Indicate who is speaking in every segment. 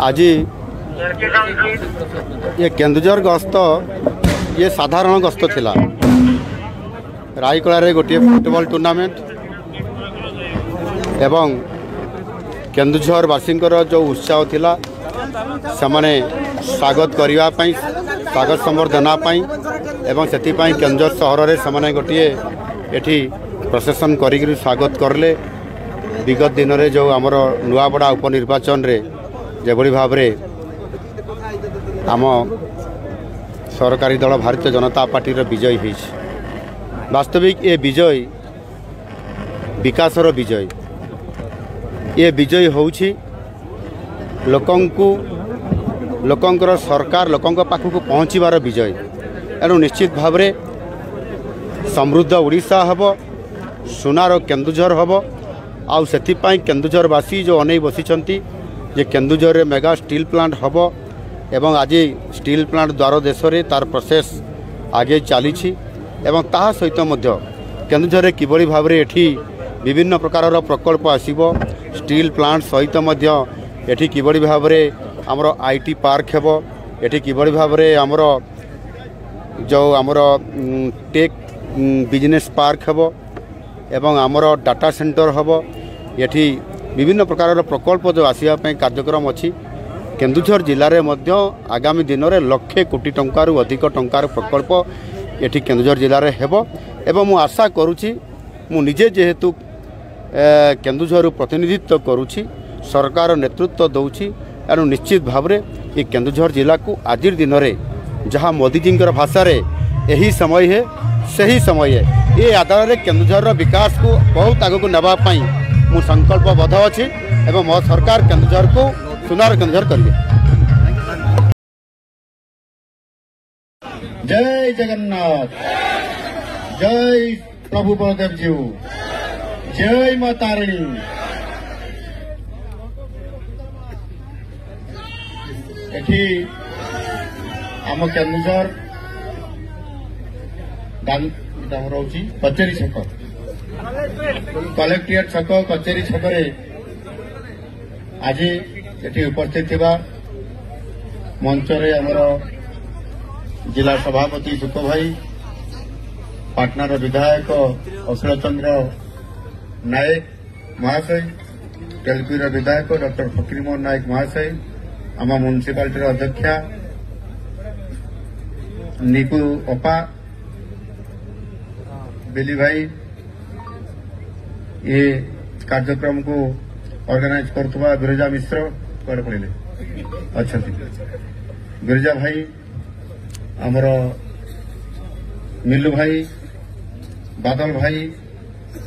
Speaker 1: आज ये केन्दुझर गस्त ये साधारण गस्त थिला। रायकला रे गोटे फुटबॉल टूर्नामेंट एवं केन्दुझर वासींकर जो उत्साह थिला सेमाने स्वागत करने स्वागत संबर्धना एवं से केन्दुझर सहर में से गोटे एठी प्रसेसन करी स्वागत करले। विगत दिन में जो आमर नुआपड़ा उपनिर्वाचन रे जेभली भाव आम सरकारी दल भारतीय जनता पार्टी विजय हो वास्तविक ये विजय विकासर विजय ये विजय होउछि लोकंकर सरकार लोकंक पाखक पहुँचबार विजय। एणु निश्चित भाव में समृद्ध ओडिशा हब सुनार केन्दुझर हब आउ सेथिपाई केन्दुझरवासी जो अनै बसिछंती जे केन्दुझर रे मेगा स्टील प्लांट हब एवं आज स्टील प्लांट द्वार देश रे तार प्रोसेस आगे चली एवं ताहा सहित मध्य केन्दुझर रे किबळी भाव रे एठी विभिन्न प्रकार प्रकल्प आसीबो। स्टील प्लांट सहित मध्य एठी किबळी भाव रे हमरो आईटी पार्क हेबो। एठी किबळी भाव रे हमरो जो हमरो टेक बिजनेस पार्क हेबो एवं हमरो डाटा सेंटर हेबो। एठी विभिन्न प्रकार प्रकल्प जो आसिया पई कार्यक्रम अछि। केन्दुझर जिले में मध्य आगामी दिन में लक्षे कोटी टंकारु अधिक टंकार प्रकल्प एठी केन्दुझर जिले में हेबो एवं मु आशा करुछि मु निजे जेहेतु केन्दुझर प्रतिनिधित्व करुछि सरकार नेतृत्व दउछि एणु निश्चित भाव में ये केन्दुझर जिला को आज दिन में जहाँ मोदीजी भाषा रे यही समय है सही समय है ये आधार में केन्दुझर विकास को बहुत आगक नेबाई मु संकल्पबद्ध अच्छी एवं मो सरकार केन्दुझर को सुनार केन्दुझर करिए।
Speaker 2: जय जगन्नाथ, जय प्रभु बलदेव जीव, जय मां तारिणी। एठी आम केन्दुझर रोची कचेरी छक कलेक्ट्रेट छक कचेरी छकरे आज एठी उपस्थित थिबा मंचरे आमर जिला सभापति सुख भाई पाटनार विधायक अखिल चंद्र नायक महाशय तेलुगुर विधायक डॉक्टर फकीरमोहन नायक महाशय आम म्युनिसिपालिटी अध्यक्षा निकू अपा बेली भाई ये कार्यक्रम को ऑर्गेनाइज करथुवा बिरजा मिश्र कड़े पड़े अच्छा बिरजा भाई आमर मिलू भाई बादल भाई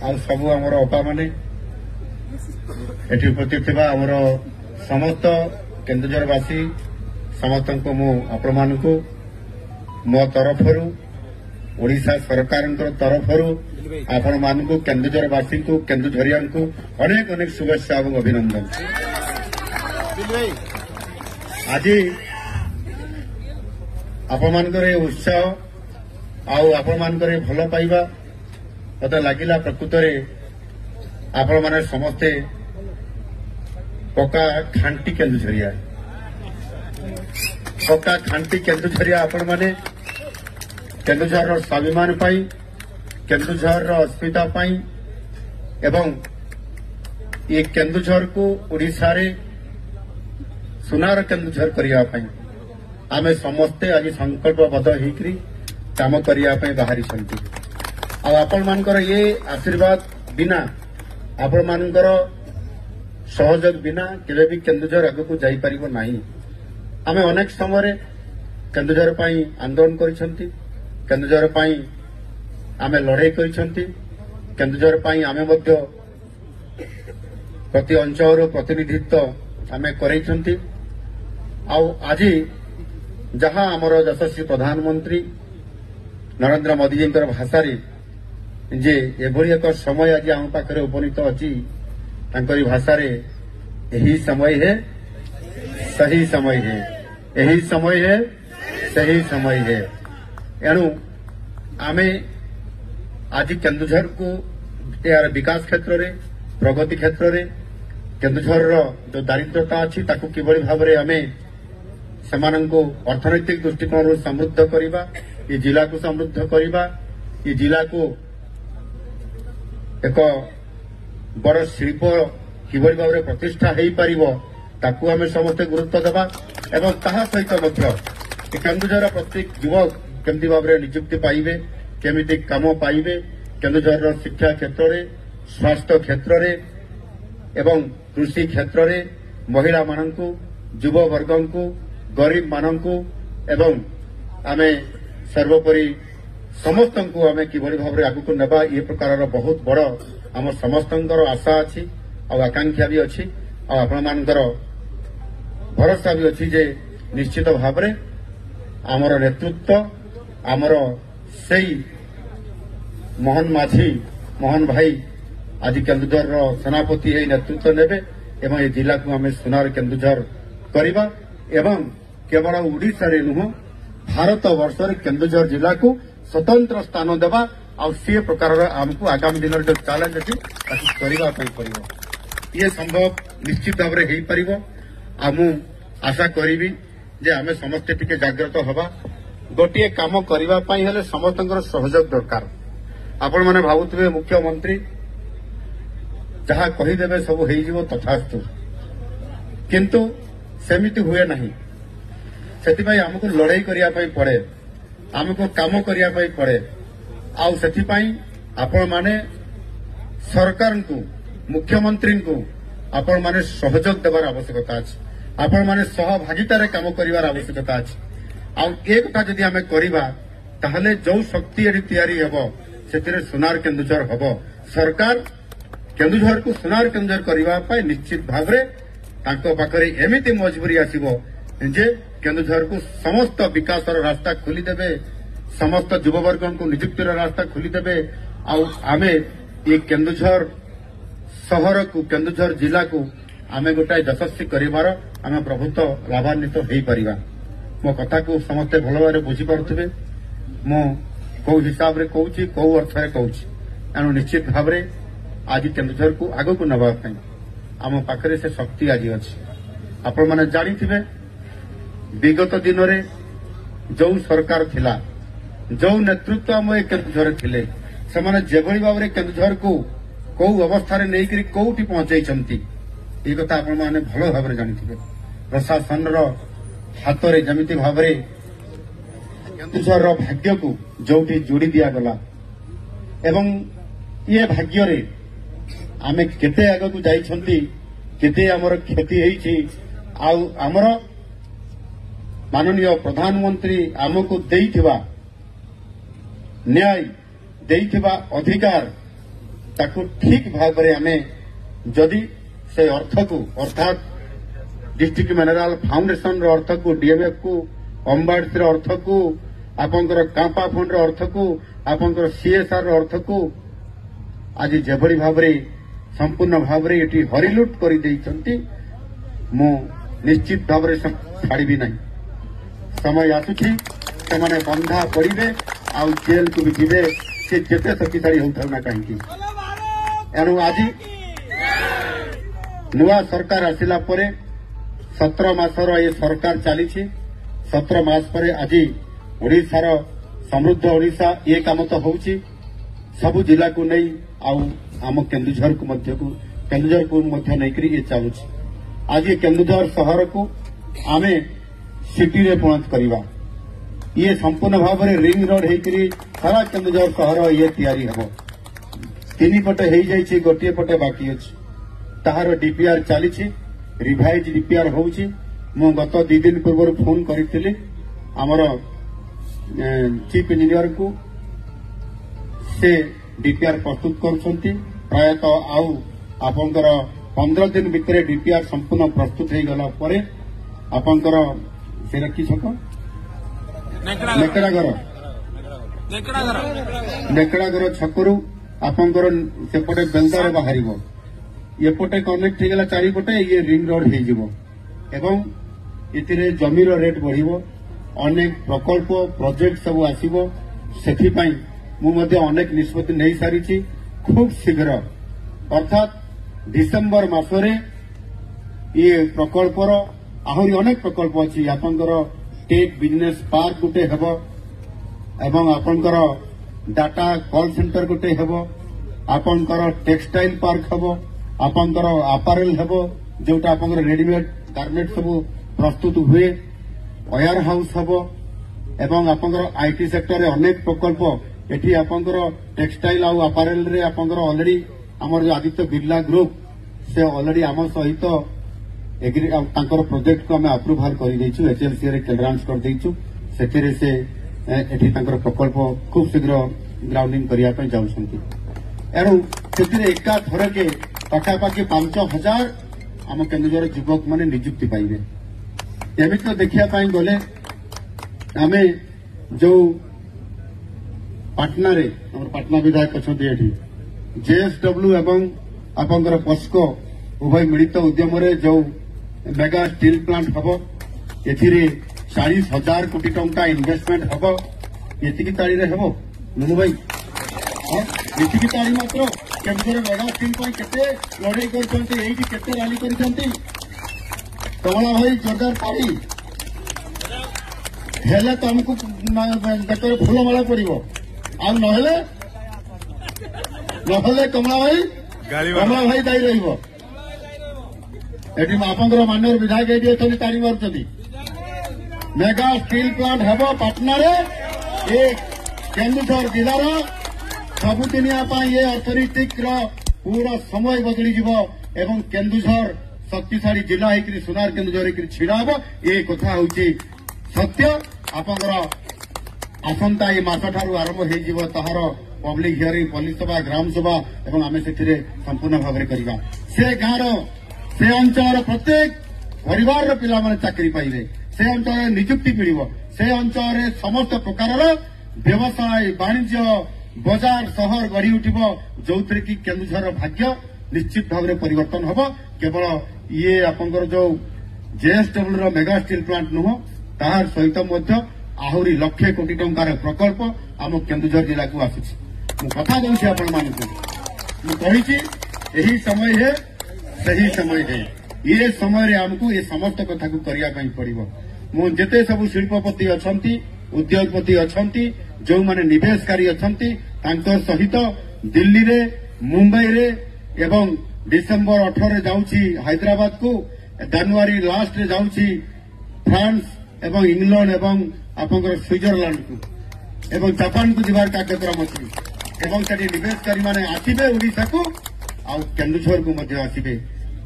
Speaker 2: आ सबू आमर अपा माने एठी उपस्थित थिबा आमर समस्त केन्दुझरवासी समस्त को मु आपण मानकु मो तरफरु ओडिशा सरकार तरफरु आपण मानकु केन्दुझरवासी को केन्दुझरियान को अनेक अनेक शुभेच्छा और अभिनंदन। आज आपण मानकर उत्साह आउ आपण मानकर भल पाइबा मत लगिला प्रकृत में आपण माने समस्ते पक्का खांटी केन्दुझरिया पक्का खांटी केन्दुझरिया आपण माने केन्दुझर स्वाभिमान पाई केन्दुझर अस्मिता पाई एवं ये केन्दुझर को ओडिशा रे सुनार केन्दुझर करिया पाई आमे समस्ते आज संकल्पबद्ध होकरी काम करने बाहरी आपण मानकर ये आशीर्वाद बिना आपण मानकर सहयोग बिना केवे भी केन्दुझर आगक जापर नहीं। आमे अनेक समय केन्दुझर पाई आंदोलन करिसेंती केन्दुझर पाई आमे लड़ाई करिसेंती केन्दुझर पाई आमे मध्य प्रति अंचल प्रतिनिधित्व आमे करेइसेंती। आज जहाँ आमर यशस्वी प्रधानमंत्री नरेंद्र मोदी जी भाषा जे एभली एक समय आज आम पाखे उपनीत अच्छी भाषा यही समय है सही समय है यही समय है सही समय है। एणु आमे आज केन्दुझर को यार विकास क्षेत्र में प्रगति क्षेत्र में केन्दुझर जो दारिद्रता अच्छी ताकू किभली भाव आमे सेमानंको अर्थनैतिक दृष्टिकोण समृद्ध करवा, ये जिला को समृद्ध करवा, ये जिला को एक बड़ शिल्प किभली भाव प्रतिष्ठा हो पारिबो ताकू आमे समस्ते गुरुत्व देवा एवं ताहा सहित मध्य केन्दुझर प्रत्येक युवक केमती भाव नियुक्ति पाइबे, केमिति काम पाइबे, केन्दुझर शिक्षा क्षेत्र में, स्वास्थ्य क्षेत्र में एवं कृषि क्षेत्र में महिला मानंकु, युव वर्गों को, गरीब मानंकु एवं आमे सर्वोपरि समस्त को आमे किभली भाव आगु नेबा ये प्रकार बहुत बड़ आम समस्तंकर आशा अच्छी और आकांक्षा भी अच्छी और आपण मानकर भरोसा भी अच्छी जे निश्चित भाव आमर नेतृत्व आमर सेई मोहन माझी मोहन भाई आज केन्दुझर सेनापति है नेतृत्व नेबे एवं ये जिला को आम सुनार केन्दुझर करवा एवं केवल ओडिशा रे नुह भारत वर्ष केन्दुझर जिला को स्वतंत्र स्थान देवा और सी प्रकार आमको आगामी दिन जो चैलेंज अच्छी करने ये संभव निश्चित भाव में हो पार मु आशा करी जे आम समस्ते टिके जागृत हवा गोटे काम करने समस्त सहयोग दरकार आपण मैंने भावुवे मुख्यमंत्री जहाँ कहीदेवे सब हो तथास्तु किंतु सेमिति हुए नहीं से आमको लड़ाई करने पड़े आमको काम करने पड़े आउ से आपण माने सरकार को मुख्यमंत्री को आपण माने सहयोग देवार आवश्यकता अच्छे आपण माने सहभागितार काम करिवार आवश्यकता अच्छे आउ एक कथा जदि आमे करिबा ताहले जो शक्ति एडी तयारी हेबो सेतिरे सुनार केन्दुझर हेबो सरकार केन्दुझर को सुनार केन्दुझर करिवा पाई निश्चित भावरे तांको पाखरे एमिति मजबूरी आसीबो जे केन्दुझर को समस्त विकासर रास्ता खोली देबे समस्त युववर्ग को नियुक्तिर रास्ता खोली देबे आउ आमे ये केन्दुझर सहर को केन्दुझर जिला को आमे गोटाए यशस्वी करिवार आमे प्रभुत्व लाभान्वित हो पारिबा मो कथा को समस्ते भल भाव बुझीपे मु कौ हिसाब रे कहूँ कौ अर्थ कहूँ एणु निश्चित भाव आज केन्दुझर को आग को नवाई आम पाखे से शक्ति आज अच्छी आपण मैंने जानी विगत दिन में जो सरकार थिला जो नेतृत्व आम केन्दुझर थिले से जेभली भाव में केन्दुझर को कौ अवस्था नहीं कौटी पहुंचाई ये कथा आपण मैंने भल भाव जानी प्रशासन हाथ में जमी भाव केन्दुझर भाग्य को जोटी जोड़ी दिगला एवं ये भाग्य रे आमे केते आग को जाइछंती केते आमर क्षति होईछि आउ आमर माननीय प्रधानमंत्री आमको देइथिबा न्याय देइथिबा अधिकार ताकू ठीक भाव में आमे जदि से अर्थ को अर्थात डिस्ट्रिक्ट मिनरल फाउंडेशन अर्थ को डीएमएफ को अम्बाड्स अर्थ को आपंकर कांपा फंड अर्थ को आपंकर सीएसआर अर्थ को आज जेभली भाव संपूर्ण भाव ये हरिलुट कर मु निश्चित भाव छाड़ी ना समय आसुची से बंधा पड़े आउ जेल को भी जीवे से जिते शक्तिशाली होता ना कहीं एणु आज नुआ सरकार आसिला परे 17 मासर ये सरकार चली 17 मास पर आज ओडिशार समृद्ध ओडिशा ये काम तो होउची सबु जिला को नहीं आउ आम केन्दुझर को नहीं करी ये चलुच आज ये केन्दुझर शहर को आमे सिटी रे परिणत करवा ये संपूर्ण भाव में रिंग रोड होकर सारा केन्दुझर शहर ये तैयारी हम 3 पटे हो जाइए गोटे पटे बाकी अच्छी ताहार डीपीआर चली रिवाइज डीपीआर होउची मु गत 2 दिन पूर्व फोन करी आमर चीफ इंजीनियर को से डीपीआर प्रस्तुत करुछंती प्रायतः आउ आपनकर 15 दिन भितर डीपीआर संपूर्ण प्रस्तुत हो गला परे आपनकर से रखी छक नेकड़ागर छकरू आपनकर सेपटे बेलदार बाहर एपटे कनेक्ट हो गला चारिपटे ये रिंग रोड हो एवं इतिरे जमीर रेट बढ़िबो अनेक प्रकल्प प्रोजेक्ट सब आसीबो सेथिपाई मु मध्ये अनेक निष्पत्ति नहीं सारी खूब शीघ्र अर्थात डिसेम्बर मासरे ये प्रकल्पर आहरी अनेक प्रकल्प अच्छी आपंकर टेक बिजनेस पार्क गोटे हेब एवं आपंकर डाटा कॉल सेंटर गोटे हेब आपंकर टेक्सटाइल पार्क हेब आपंकर अपारेल हेब जोटा आपंकर रेडीमेड गार्मेंट सब प्रस्तुत हुए वेयर हाउस हेब एवं आपंकर आईटी सेक्टर रे अनेक प्रकल्प एठी आपंकर टेक्सटाइल आउ अपारेल रे आपंकर ऑलरेडी हमर जो आदित्य बिरला ग्रुप से ऑलरेडी आम सहित तांकर प्रोजेक्ट को आम अप्रूवाल कर एचएलसी रे क्लियरेंस कर देइछु सेथिरे से एठी तांकर प्रकल्प खूब शीघ्र ग्राउंडिंग करिया पे जाउछंती एणु सेथिरे एका थरके पाखापाखि 5000 आम केन्दुझर युवक माने नियुक्ति पाइबे एमित तो देखिया पाई गले आमे जो पाटना रे हमर पाटना विधायक अछंती एठी जेएसडब्ल्यू एवं आपंकर पस्को उभय मिलित उद्यम रे जो मेगा स्टील प्लांट हब एथिरे 40,000 कोटी टंका इन्वेस्टमेंट हब एतिकी ताड़ी रे हब नुनु भाई एतिकी ताड़ी मात्र केंद्र मेगा स्टील पर केते लड़ाई करछंती एही केते रैली करछंती कमला भाई जोरदार ताड़ी हेले तो हमको बेटर फूलमाला पड़ो आ नहले कमला भाई दायी रही आपंकर माननीय विधायक ये ताड़ी मार्च मेगा स्टील प्लांट हेब पाटना रे एक केन्दुझर जिलार सबुदिनिया ये अर्थनीतिक पूरा समय बदली एवं केन्दुझर शक्तिशाली जिला होकर सुनार केन्दुझर होकर छिड़ा हम ये कथा हूँ सत्य आपंकर आसंता ये मास ठारू आरंभ हो ताहार पब्लिक हियरिंग पल्ली सभा ग्राम सभा एवं आम से संपूर्ण भाव में करवा से गाँव से अंचल प्रत्येक परिवार पिला माने चाकरी पाइबे से अंचल नियुक्ति मिलिबो से अंचल समस्त प्रकार व्यवसाय वाणिज्य बजार सहर गढ़ी उठिबो जोथरे कि केन्दुझर भाग्य निश्चित भाव में परिवर्तन हब केवल ये आपंकर जो जेएसडब्ल्यू रो मेगा स्टील प्लांट नुह ताहार सहित मध्य आहरी लक्षे कोटी टंकार प्रकल्प आम केन्दुझर जिला को आसुछि मु कथा दउछि आपण मानकु मु कहिछि एही समय है सही समय है ये समय रे हमको ये समस्त कथा को करिया पई पड़िबो मु जेते सब शिल्पपति अछंती उद्योगपति अछंती जो माने निवेशकारी अछंती तांको सहित दिल्ली रे मुंबई रे एवं डिसेंबर 18 रे जाउछि हैदराबाद को जनवरी लास्ट रे जाउछि फ्रांस एवं इंग्लैंड एवं आपंकर स्विट्जरलैंड को एवं जापान को जीवार कार्यक्रम अछि एवं सेठी निवेशकारी माने आसीबे ओडिसा को आ केन्दुझर को मध्य आसीबे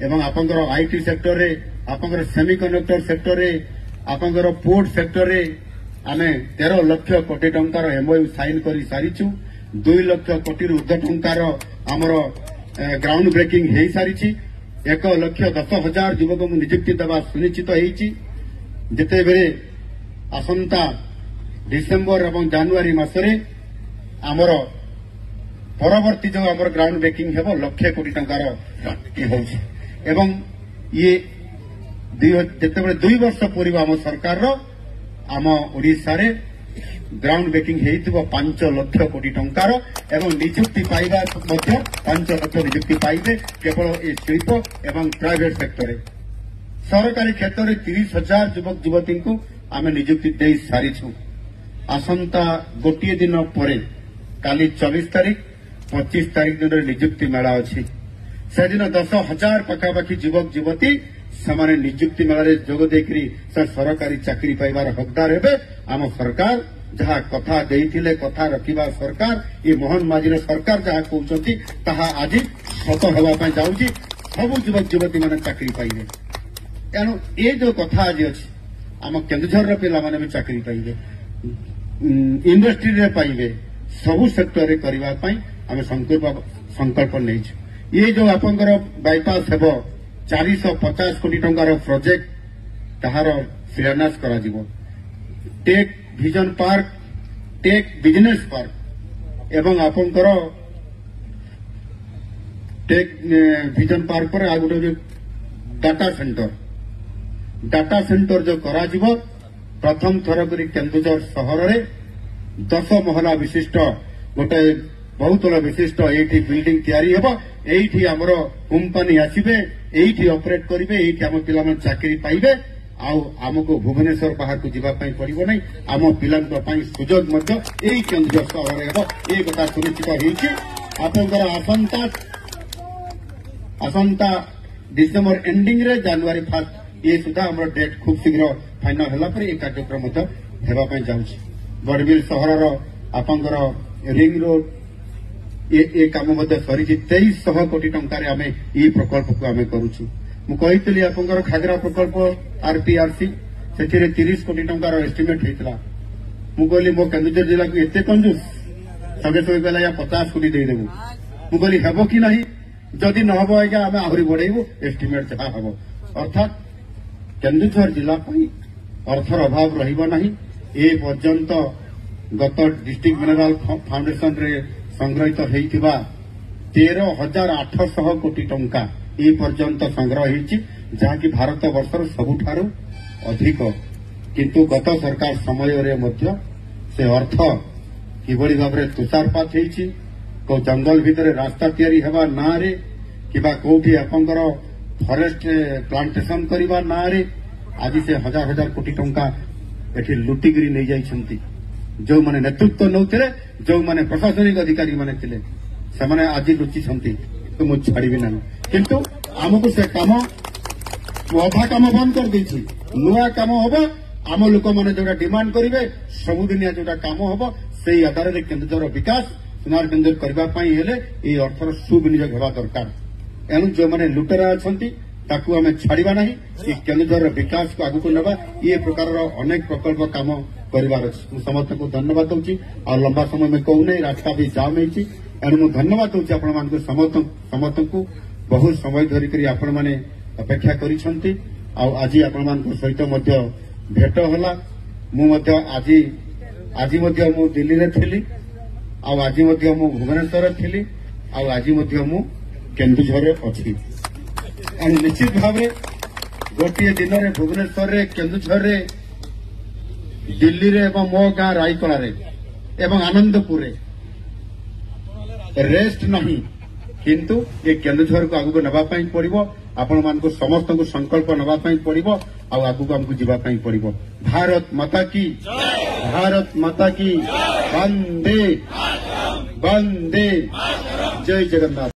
Speaker 2: एवं आपंकर आईटी सेक्टर रे आपंकर सेमीकंडक्टर सेक्टर रे आपंकर पोर्ट सेक्टर रे आमे 13 लाख कोटी टंकार एमओयू साइन करी सारिछु 2 लाख कोटी ऊर्ध्व टंकार आमर ग्राउंड ब्रेकिंग हो सारी 1,10,000 युवक नियुक्ति देवा सुनिश्चित होती जिते बेले आसंता डिसेम्बर और जानुआरी मसरे आमर परवर्ती जो आमर ग्राउंड ब्रेकिंग हेब 1,00,000 कोटी टंकार एवं ये जिते 2 वर्ष पूर्व आम सरकार आम ओडिशा रे ग्राउंड ब्रेकिंग हो 5 लाख कोटी टंकार एवं नियुक्ति पाइबा 5 लाख नियुक्ति पाइबे केवल ये शिल्प एवं प्राइवेट सेक्टर सरकारी क्षेत्र में 30,000 युवक युवती को आम नियुक्ति दे सारीछु आसंता गोटे दिन पर काली 24 तारीख 25 तारीख दिन नियुक्ति मेला अच्छी से दिन 10,000 पखापाखि युवक युवती से नियुक्ति मेल जोग देकरी सरकारी चाकरी पाइबार हकदार हेबे आम सरकार जहाँ कथा देइथिले कथा रखिबा सरकार ये मोहन माझी सरकार जहाँ कहते ताहा आज सत होगा जाऊँगी सब युवक युवती मैंने चाकरी पाइबे तेणु ये जो कथा आज अच्छी आम केन्दुझर पिला माने भी चाकरी पाइबे इंडस्ट्री रे पाइबे सबु सेक्टर करने आम संकल्प नहीं ये जो आपंकर बाईपास हेब 450 कोटी टंकार प्रोजेक्ट ताहार शिलान्यास करा जिवो tech vision park tech business park एवं आपंकर टेक विजन पार्क पर आग गोटे डाटा सेंटर जो करा जिवो प्रथम थर करी केन्दुझर सहर रे 10 महला विशिष्ट गोटे बहुतल विशिष्ट ये बिल्डिंग तैयारी हेब एठी हमर कंपनी आसीबे एठी ऑपरेट करिवे एठी हम पिला मन चाकरी पाइबे आमको भुवनेश्वर बाहर को जीवाई पड़ो ना आम पिला सुजोग यही केन्दुझर सहर हे ये कथा सुनिश्चित होता आसंता डिसेम्बर एंडिंग रे जनवरी 1 ये सुधा हम डेट खूब शीघ्र फाइनाल होला पर ये कार्यक्रम हेबाई जाऊँगी बड़बिल सहर आपंकर रिंग रोड ये काम सरी 2300 कोटी टंकार आम ये प्रकल्प को आम करुचु मुझे आपंकर घागरा प्रकल्प आरपीआरसी से 30 कोटी टंकार एस्टिमेट होता मुझे मो केन्दुझर जिला को एत कंजूस सगे सगे कहला या 50 कोटी देदेबू मुझे हेब कि नहीं जदि न हम आज्ञा आम आहरी बढ़ेबू एस्टिमेट जहाँ हम अर्थात केन्दुझर जिला अर्थर अभाव रहिबा नहीं ए पर्यंत गत डिस्ट्रिक्ट मिनराल फाउंडेशन रे संग्रहित होइतिबा 13,800 कोटी टंका ए पर्यंत संग्रह होइछि जहाँकि भारत वर्षर सबुठारु अधिक किंतु गत सरकार समय रे मध्य से अर्थ किभଳି भाबरे तुषारपात होइछि को जंगल भितरे रास्ता तैयारी हेबा ना रे किबा कोठी आपंकर फॉरेस्ट प्लांटेशन करिबा ना रे आज से हजार हजार कोटी टंका एठी लुटिगिरी नहीं जाइछंती जो माने नेतृत्व नौथिले जो माने प्रशासनिक अधिकारी माने थिले से माने आज लुचि छंती तो मु छाड़ीबी ना किंतु आमको से काम अधा काम बंद कर देछि नुआ काम होबो आम लोक माने जोटा डिमांड करिवे सबुदिनिया जोटा काम होबो सेही आधार रे केन्दुझर विकास सुनार केन्दुझर करबा पई हेले ए अर्थर सुविनियोग हेबा दरकार एनु जो माने लुटेरा अछंती ताकू आम छाड़ीबा नहीं कि केन्दुझर विकास को आगु नेबा ये प्रकार अनेक प्रकल्प काम करार अच्छे समस्त को धन्यवाद दूसरी और लंबा समय में कहूना रास्ता भी जाम होती एणु धन्यवाद दूसरी आपण समस्त को बहुत समय धरिक आपण मैंने अपेक्षा करिसेंती आज आपण सहित भेट होला आज मु दिल्ली रे थिली आज मु भुवनेश्वर थिली आज मु केन्दुझर अच्छी निश्चित भाव गोटे दिन में भुवनेश्वर रे केन्दुझर रे दिल्ली रे एवं मो गाँ रायकला रे एवं आनंदपुर रे रेस्ट नहीं किंतु ये केन्दुझर को आगु नवाई पड़ो आपण मान समस्त को संकल्प नवाई पड़ो आगु आमको जीवाई पड़ो भारत माता की वंदे वंदे जय जगन्नाथ।